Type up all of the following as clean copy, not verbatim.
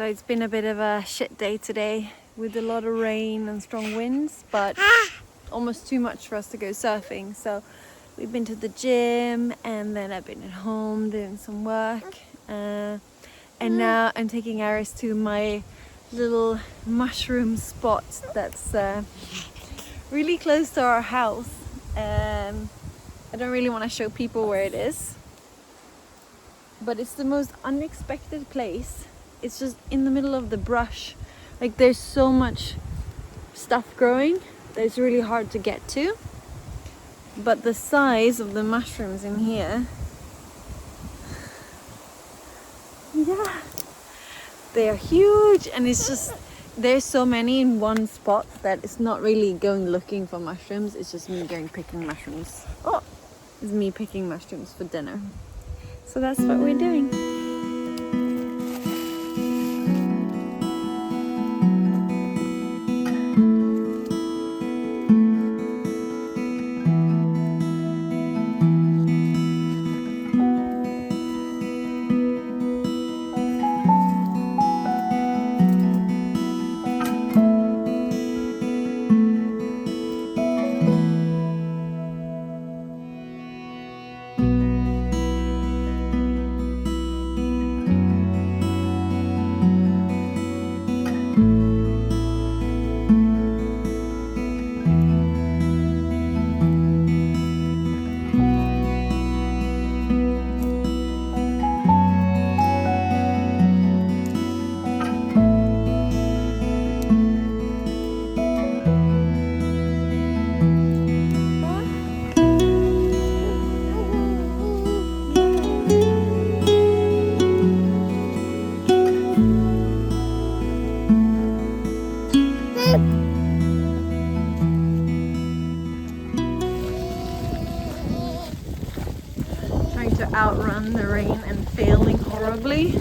So it's been a bit of a shit day today with a lot of rain and strong winds, but almost too much for us to go surfing. So we've been to the gym and then I've been at home doing some work. And now I'm taking Iris to my little mushroom spot that's really close to our house. I don't really want to show people where it is, but it's the most unexpected place. It's just in the middle of the brush. Like there's so much stuff growing that it's really hard to get to. But the size of the mushrooms in here, yeah, they are huge, and it's just there's so many in one spot that it's not really going looking for mushrooms. It's just me going picking mushrooms. Oh, it's me picking mushrooms for dinner. So that's what we're doing. Trying to outrun the rain and failing horribly,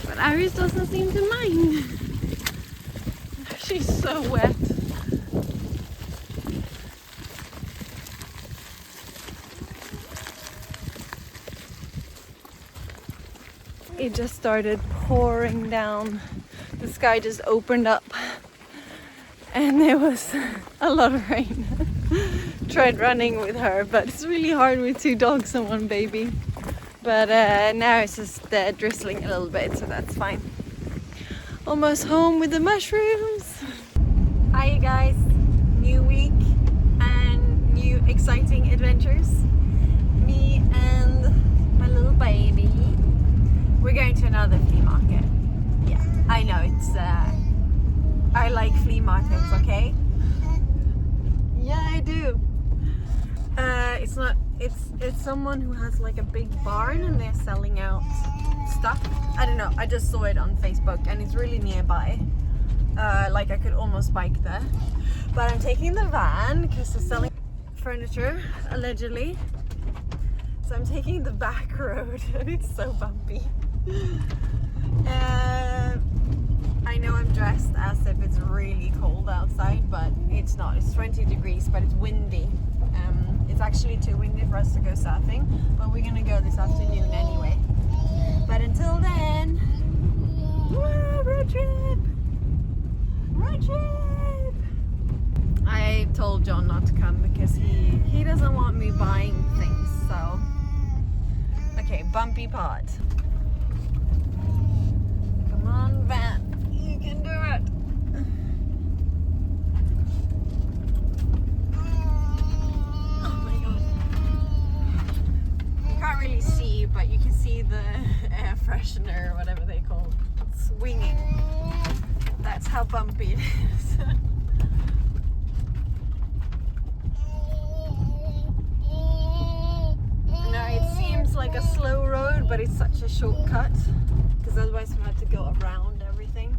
but Iris doesn't seem to mind. She's so wet. It just started pouring down. The sky just opened up and there was a lot of rain. Tried running with her, but it's really hard with two dogs and one baby. But now it's just drizzling a little bit, so that's fine. Almost home with the mushrooms. Hi guys, new week and new exciting adventures. Me and my little baby. We're going to another flea market. Yeah, I know it's I like flea markets, okay? Yeah, I do. It's someone who has like a big barn and they're selling out stuff. I don't know, I just saw it on Facebook and it's really nearby. Like I could almost bike there. But I'm taking the van because they're selling furniture, allegedly. So I'm taking the back road and it's so bumpy. I know I'm dressed as if it's really cold outside, but it's not. It's 20 degrees, but it's windy. It's actually too windy for us to go surfing, but we're gonna go this afternoon anyway. But until then, road trip! Road trip! I told John not to come because he doesn't want me buying things, so. Okay, bumpy part. Come on, van. You can do it. Oh my god. You can't really see, but you can see the air freshener or whatever they call it swinging. That's how bumpy it is. No, it seems like a slow road, but it's such a shortcut because otherwise we had to go around everything.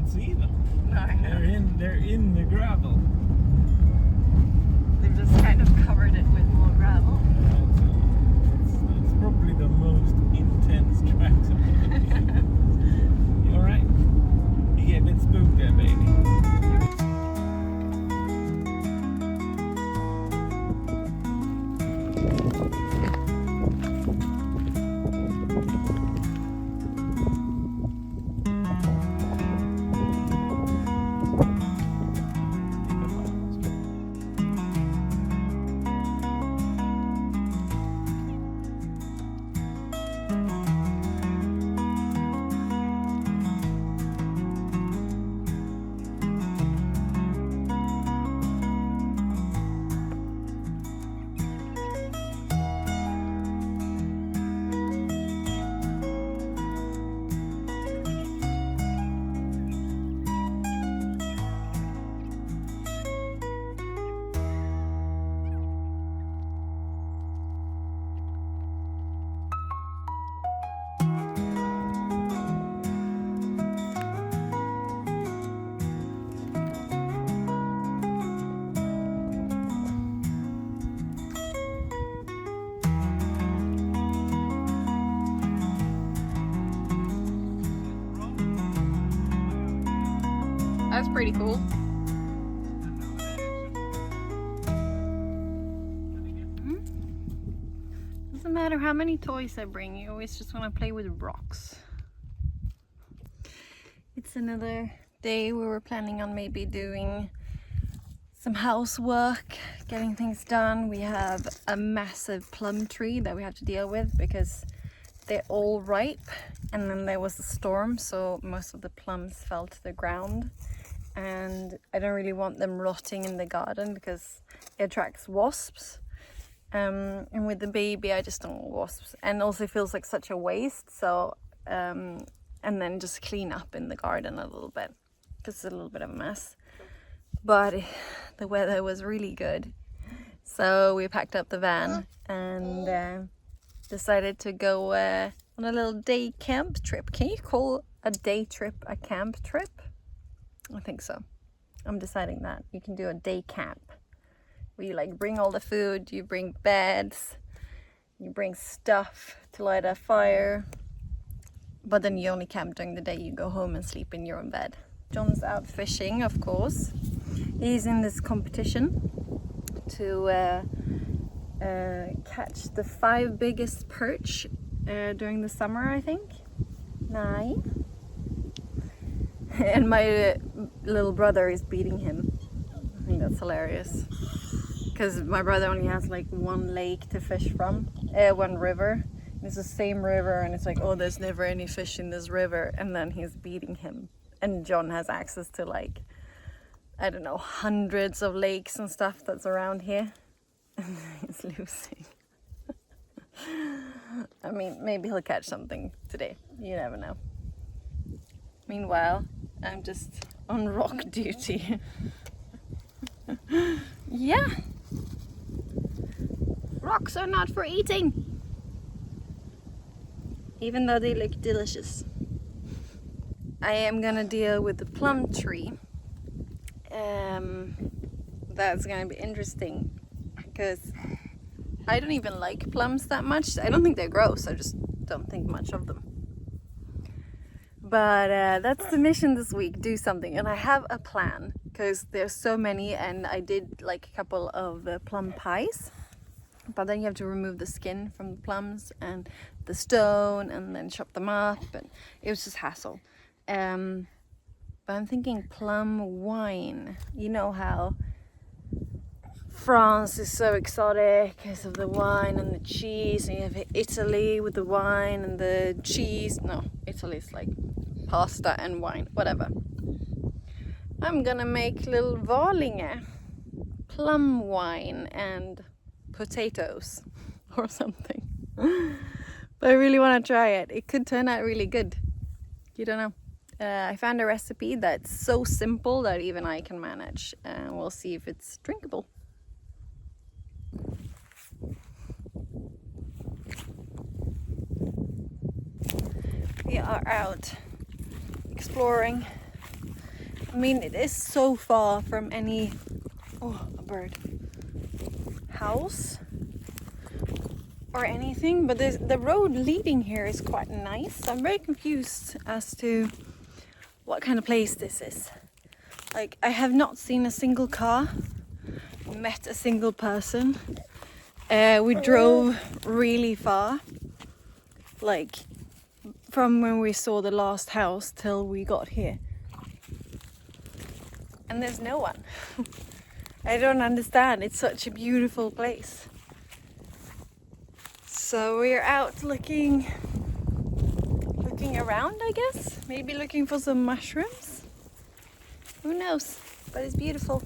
can't see them. No, I know. They're in the gravel. They've just kind of covered it with more gravel. It's probably the most intense tracks I've ever. You alright? You get a bit spooked there, baby. That's pretty cool. Doesn't matter how many toys I bring, you always just want to play with rocks. It's another day we were planning on maybe doing some housework, getting things done. We have a massive plum tree that we have to deal with because they're all ripe, and then there was a storm, so most of the plums fell to the ground. And I don't really want them rotting in the garden because it attracts wasps. And with the baby, I just don't want wasps. And also it feels like such a waste. So, and then just clean up in the garden a little bit because it's a little bit of a mess. But the weather was really good. So we packed up the van and decided to go on a little day camp trip. Can you call a day trip a camp trip? I think so. I'm deciding that. You can do a day camp where you like bring all the food, you bring beds, you bring stuff to light a fire, but then you only camp during the day. You go home and sleep in your own bed. John's out fishing, of course. He's in this competition to catch the 5 biggest perch during the summer, I think. 9. And my little brother is beating him. I think that's hilarious. Because my brother only has like one lake to fish from, one river. And it's the same river, and it's like, oh, there's never any fish in this river. And then he's beating him. And John has access to like, I don't know, hundreds of lakes and stuff that's around here. And he's losing. I mean, maybe he'll catch something today. You never know. Meanwhile, I'm just on rock duty. Yeah. Rocks are not for eating. Even though they look delicious. I am gonna deal with the plum tree. That's gonna be interesting because I don't even like plums that much. I don't think they're gross, I just don't think much of them. But that's the mission this week, do something. And I have a plan because there's so many, and I did like a couple of plum pies. But then you have to remove the skin from the plums and the stone and then chop them up, and it was just hassle. But I'm thinking plum wine. You know how France is so exotic because of the wine and the cheese, and you have Italy with the wine and the cheese. No, Italy's like pasta and wine, whatever. I'm gonna make little Valinge plum wine and potatoes or something. But I really want to try it. It could turn out really good. You don't know. I found a recipe that's so simple that even I can manage, and we'll see if it's drinkable. We are out exploring I mean, it is so far from any, oh, a bird, house or anything, but the road leading here is quite nice. I'm very confused as to what kind of place this is. Like, I have not seen a single car, met a single person. We drove really far, like from when we saw the last house till we got here. And there's no one. I don't understand. It's such a beautiful place. So we're out looking around, I guess. Maybe looking for some mushrooms. Who knows? But it's beautiful.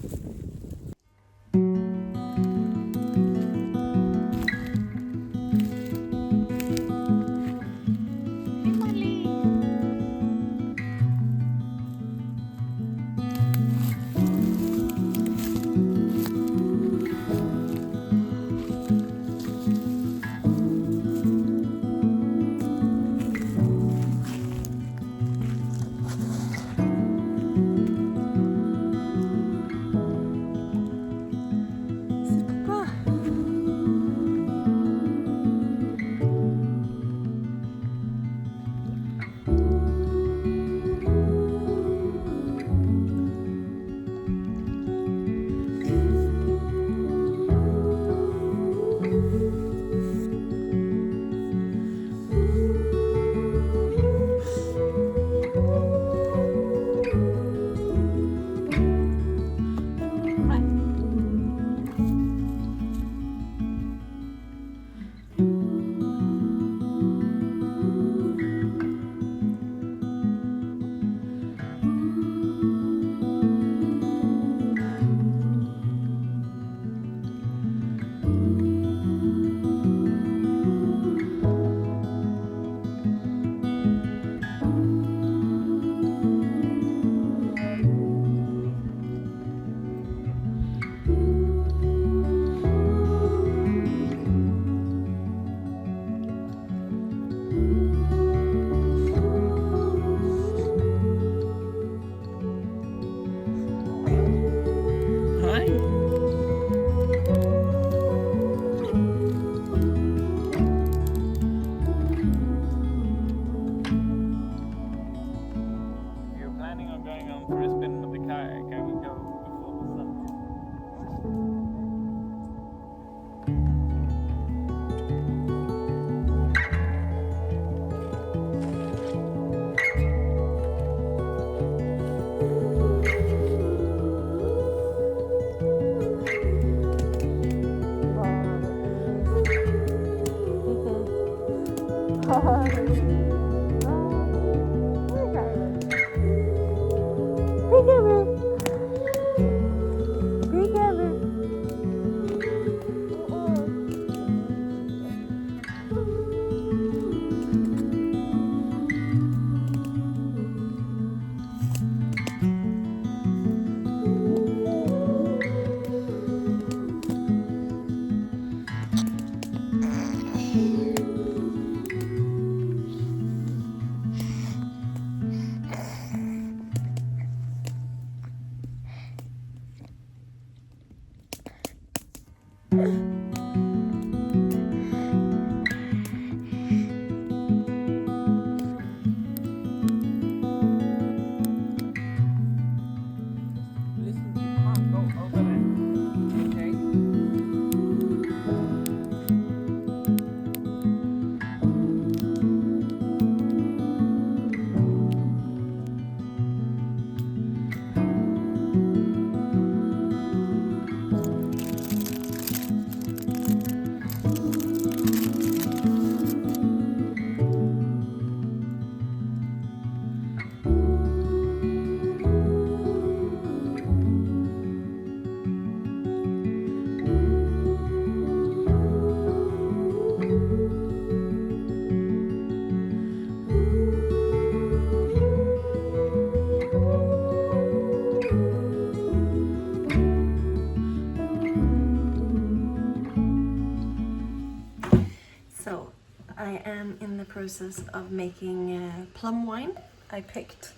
I am in the process of making plum wine. I picked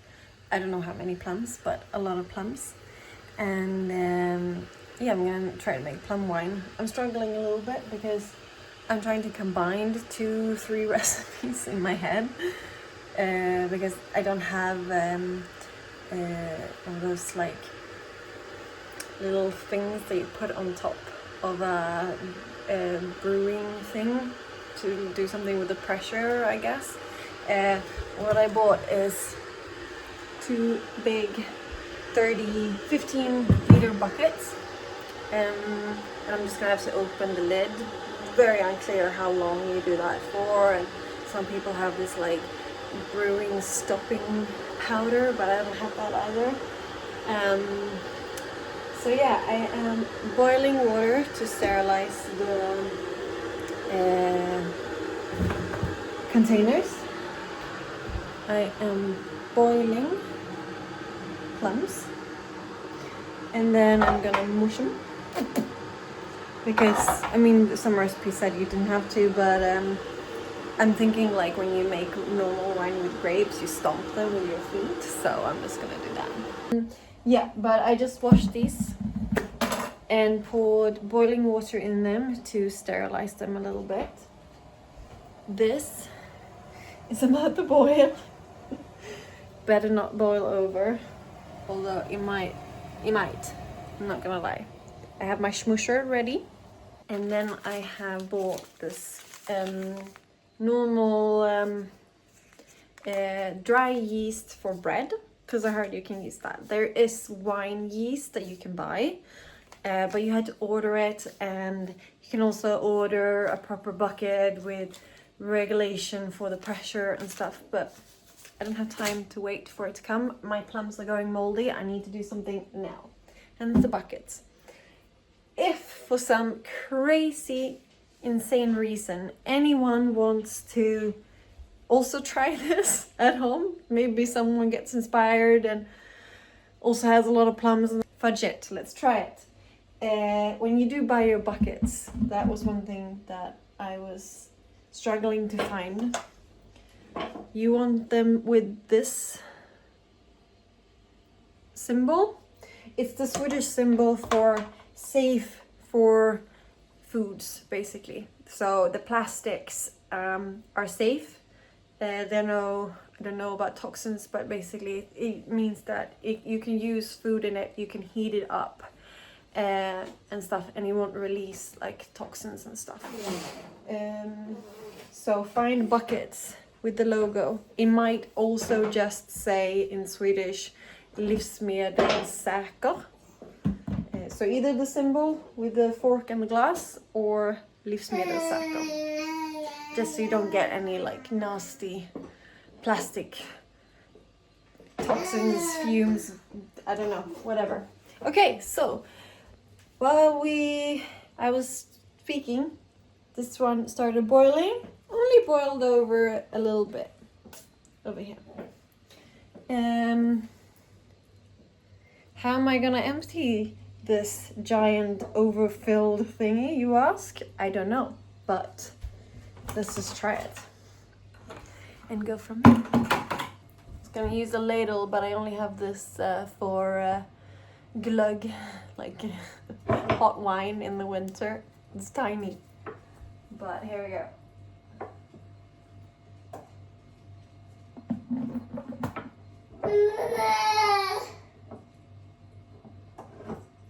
I don't know how many plums, but a lot of plums. And yeah, I'm gonna try to make plum wine. I'm struggling a little bit because I'm trying to combine 2-3 recipes in my head because I don't have one of those like little things that you put on top of a brewing thing to do something with the pressure, I guess. What I bought is 2 big 15 liter buckets, and I'm just gonna have to open the lid. Very unclear how long you do that for, and some people have this like brewing stopping powder, but I don't have that either. So yeah, I am boiling water to sterilize the containers. I am boiling plums, and then I'm gonna mush them, because I mean some recipes said you didn't have to, but I'm thinking like when you make normal wine with grapes, you stomp them with your feet, so I'm just gonna do that. Yeah, but I just washed these and poured boiling water in them to sterilize them a little bit. This is about to boil. Better not boil over, although it might, I'm not gonna lie. I have my smoosher ready, and then I have bought this normal dry yeast for bread, because I heard you can use that. There is wine yeast that you can buy, but you had to order it, and you can also order a proper bucket with regulation for the pressure and stuff, but I don't have time to wait for it to come. My plums are going moldy. I need to do something now. And the buckets. If for some crazy, insane reason anyone wants to also try this at home, maybe someone gets inspired and also has a lot of plums and fudge it. Let's try it. When you do buy your buckets, that was one thing that I was struggling to find. You want them with this symbol. It's the Swedish symbol for safe for foods, basically. So the plastics are safe. I don't know about toxins, but basically it means that you can use food in it, you can heat it up and stuff, and it won't release like toxins and stuff. So find buckets with the logo. It might also just say in Swedish livsmedelssäker. So either the symbol with the fork and the glass, or livsmedelssäker. Just so you don't get any like nasty plastic toxins, fumes, I don't know, whatever. Okay, so while I was speaking, this one started boiling. Only boiled over a little bit over here. How am I gonna empty this giant overfilled thingy, you ask? I don't know, but let's just try it and go from there. I was gonna use a ladle, but I only have this for glögg, like hot wine in the winter. It's tiny, but here we go.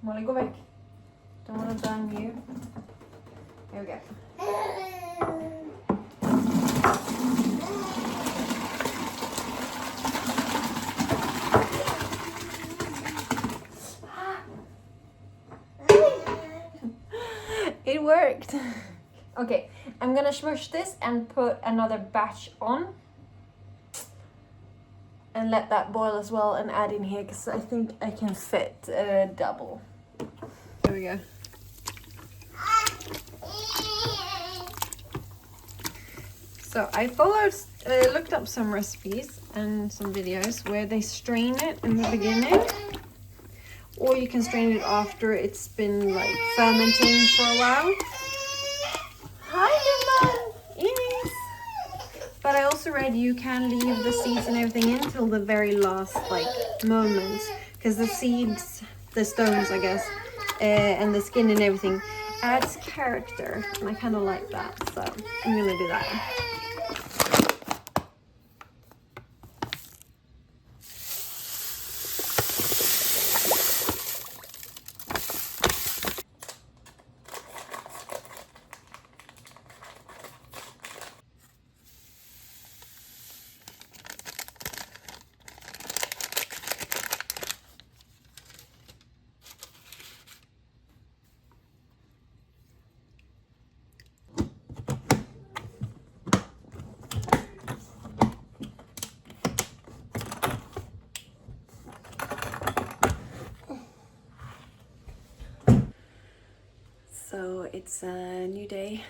Molly, gå väck. Don't want to burn you. Here we go. It worked. Okay, I'm gonna smush this and put another batch on. And let that boil as well and add in here, because I think I can fit double. There we go. So I looked up some recipes and some videos where they strain it in the beginning, or you can strain it after it's been like fermenting for a while. Hi, Emma! Ines! But I also read you can leave the seeds and everything in till the very last like moment, because the seeds, the stones, I guess, and the skin and everything adds character, and I kind of like that. So I'm gonna do that. So it's a new day,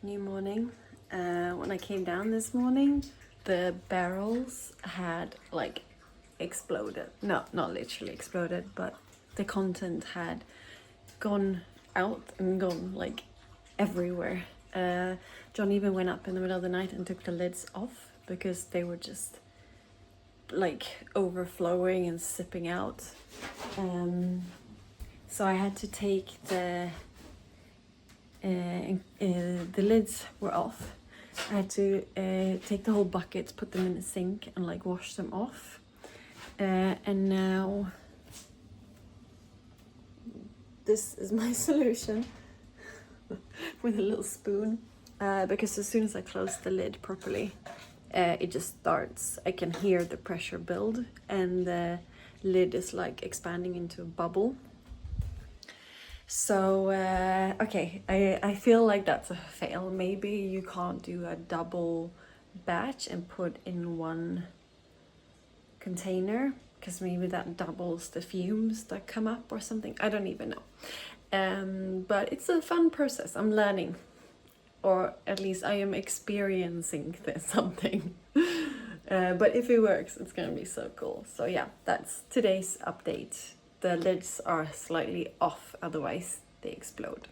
new morning. When I came down this morning, the barrels had like exploded. No, not literally exploded, but the content had gone out and gone like everywhere. John even went up in the middle of the night and took the lids off because they were just like overflowing and sipping out. So I had to take the lids were off. I had to take the whole bucket, put them in the sink and like wash them off. And now this is my solution with a little spoon. Because as soon as I close the lid properly, it just starts, I can hear the pressure build and the lid is like expanding into a bubble. So, okay, I feel like that's a fail. Maybe you can't do a double batch and put in one container, because maybe that doubles the fumes that come up or something. I don't even know. But it's a fun process. I'm learning, or at least I am experiencing something. But if it works, it's gonna be so cool. So yeah, that's today's update. The lids are slightly off, otherwise they explode.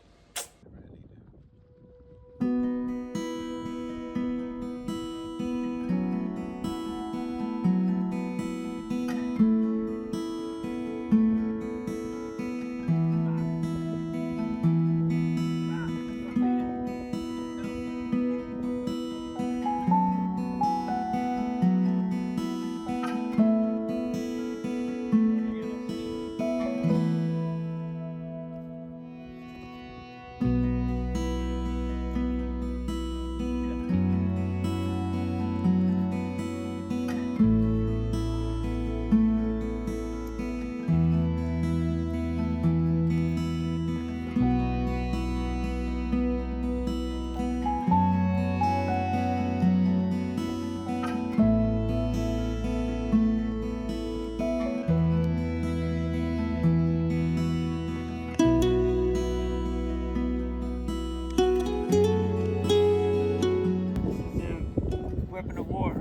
Weapon of war.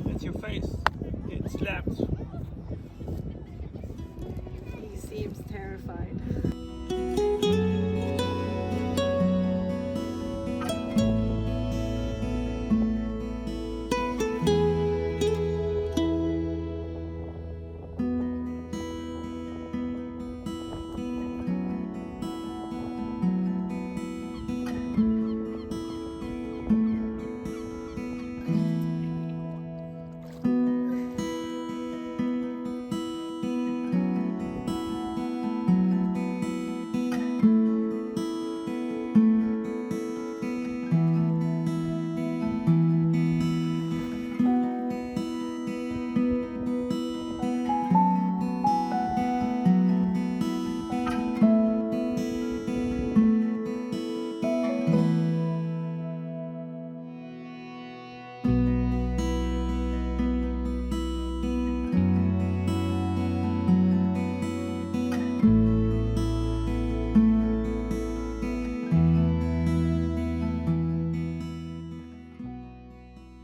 That's your face. It slapped.